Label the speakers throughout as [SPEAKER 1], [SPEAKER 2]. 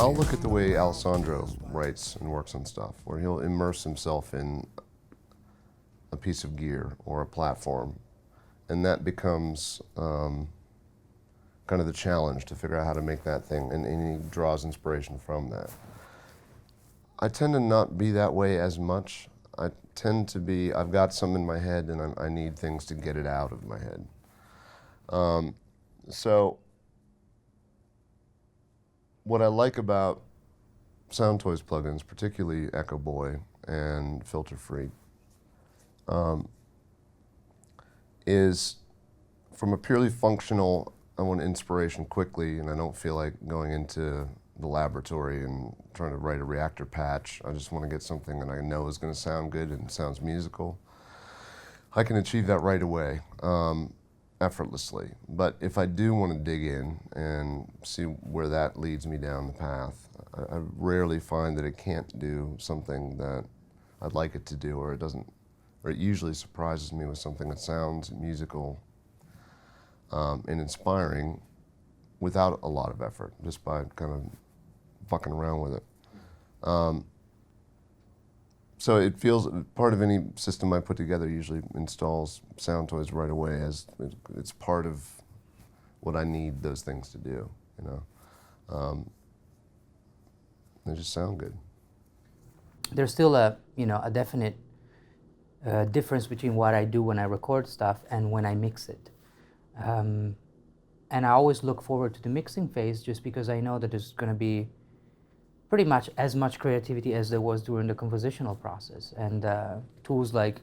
[SPEAKER 1] I'll look at the way Alessandro writes and works on stuff, where he'll immerse himself in a piece of gear or a platform, and that becomes kind of the challenge to figure out how to make that thing, and he draws inspiration from that. I tend to not be that way as much. I tend to be, I've got some in my head and I need things to get it out of my head. So what I like about Soundtoys plugins, particularly EchoBoy and Filter Freak, is from a purely functional, I want inspiration quickly and I don't feel like going into the laboratory and trying to write a reactor patch. I just want to get something that I know is going to sound good and sounds musical. I can achieve that right away, effortlessly. But if I do want to dig in and see where that leads me down the path, I rarely find that it can't do something that I'd like it to do, or it doesn't, or it usually surprises me with something that sounds musical and inspiring without a lot of effort, just by kind of fucking around with it. So it feels, part of any system I put together usually installs Soundtoys right away, as it's part of what I need those things to do, you know. They just sound good.
[SPEAKER 2] There's still a definite difference between what I do when I record stuff and when I mix it. And I always look forward to the mixing phase, just because I know that there's going to be pretty much as much creativity as there was during the compositional process. And tools like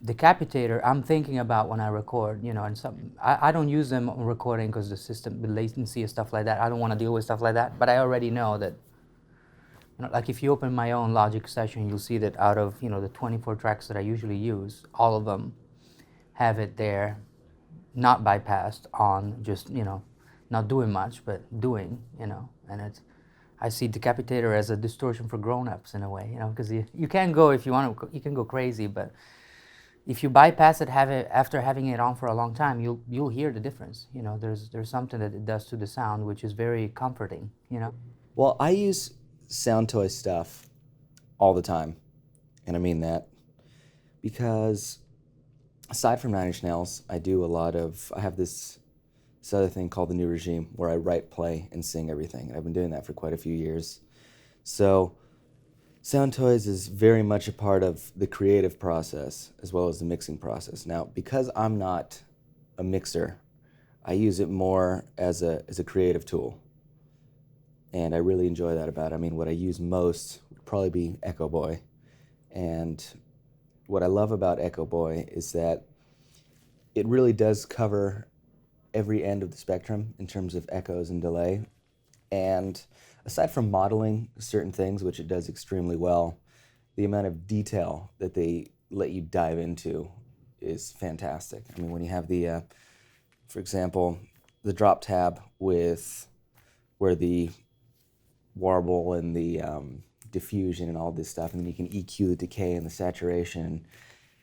[SPEAKER 2] Decapitator, I'm thinking about when I record, and I don't use them on recording because the system, the latency and stuff like that, I don't want to deal with stuff like that. But I already know that, like if you open my own Logic session, you'll see that out of, the 24 tracks that I usually use, all of them have it there, not bypassed on, just, not doing much, but doing, and I see Decapitator as a distortion for grown-ups in a way, because you can go, if you want to, you can go crazy, but if you bypass it, after having it on for a long time, you'll hear the difference. There's something that it does to the sound, which is very comforting,
[SPEAKER 3] Well, I use Soundtoy stuff all the time, and I mean that, because aside from 9 Inch Nails, I have this other thing called the New Regime, where I write, play, and sing everything. I've been doing that for quite a few years. So Soundtoys is very much a part of the creative process as well as the mixing process. Now, because I'm not a mixer, I use it more as a creative tool. And I really enjoy that about it. I mean, what I use most would probably be EchoBoy. And what I love about EchoBoy is that it really does cover every end of the spectrum in terms of echoes and delay. And aside from modeling certain things, which it does extremely well, the amount of detail that they let you dive into is fantastic. I mean, when you have the, for example, the drop tab with where the warble and the diffusion and all this stuff, and then you can EQ the decay and the saturation.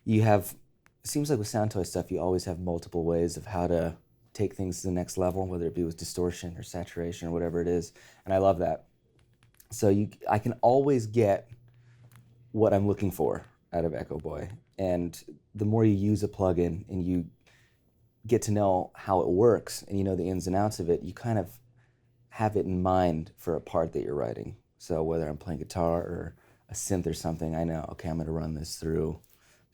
[SPEAKER 3] You have, it seems like with Soundtoys stuff, you always have multiple ways of how to take things to the next level, whether it be with distortion or saturation or whatever it is, and I love that. So I can always get what I'm looking for out of EchoBoy, and the more you use a plugin and you get to know how it works and you know the ins and outs of it, you kind of have it in mind for a part that you're writing. So whether I'm playing guitar or a synth or something, I know, okay, I'm going to run this through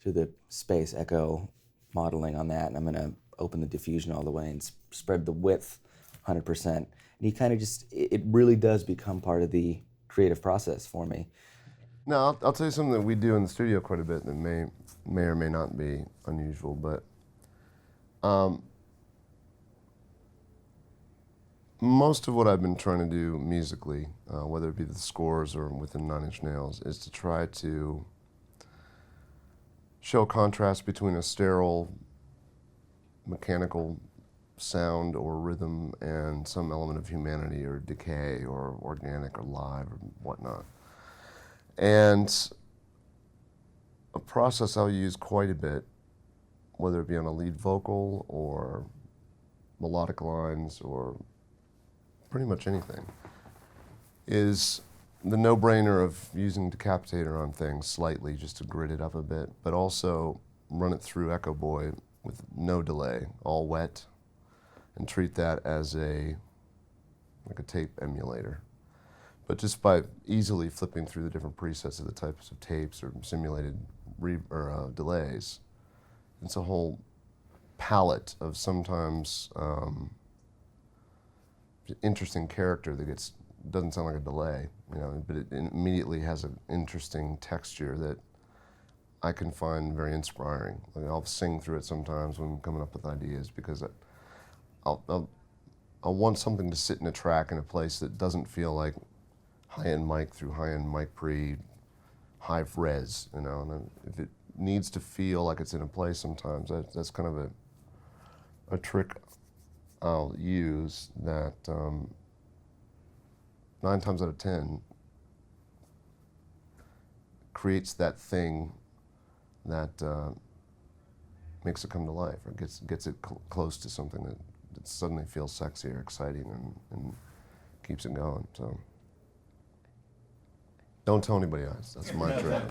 [SPEAKER 3] the space echo modeling on that, and I'm going to open the diffusion all the way and spread the width 100%. And you kind of just, it really does become part of the creative process for me.
[SPEAKER 1] Now, I'll tell you something that we do in the studio quite a bit that may or may not be unusual, but most of what I've been trying to do musically, whether it be the scores or within 9 Inch Nails, is to try to show contrast between a sterile mechanical sound or rhythm and some element of humanity or decay or organic or live or whatnot. And a process I'll use quite a bit, whether it be on a lead vocal or melodic lines or pretty much anything, is the no-brainer of using Decapitator on things slightly just to grit it up a bit, but also run it through EchoBoy with no delay, all wet, and treat that as like a tape emulator. But just by easily flipping through the different presets of the types of tapes or simulated delays, it's a whole palette of sometimes interesting character that doesn't sound like a delay, but it immediately has an interesting texture that I can find very inspiring. Like, I'll sing through it sometimes when I'm coming up with ideas, because I'll want something to sit in a track in a place that doesn't feel like high-end mic through high-end mic pre, high res, and if it needs to feel like it's in a place sometimes, that's kind of a trick I'll use that 9 times out of 10 creates that thing that makes it come to life, or gets it close to something that suddenly feels sexy or exciting and keeps it going. So don't tell anybody else. That's my trick.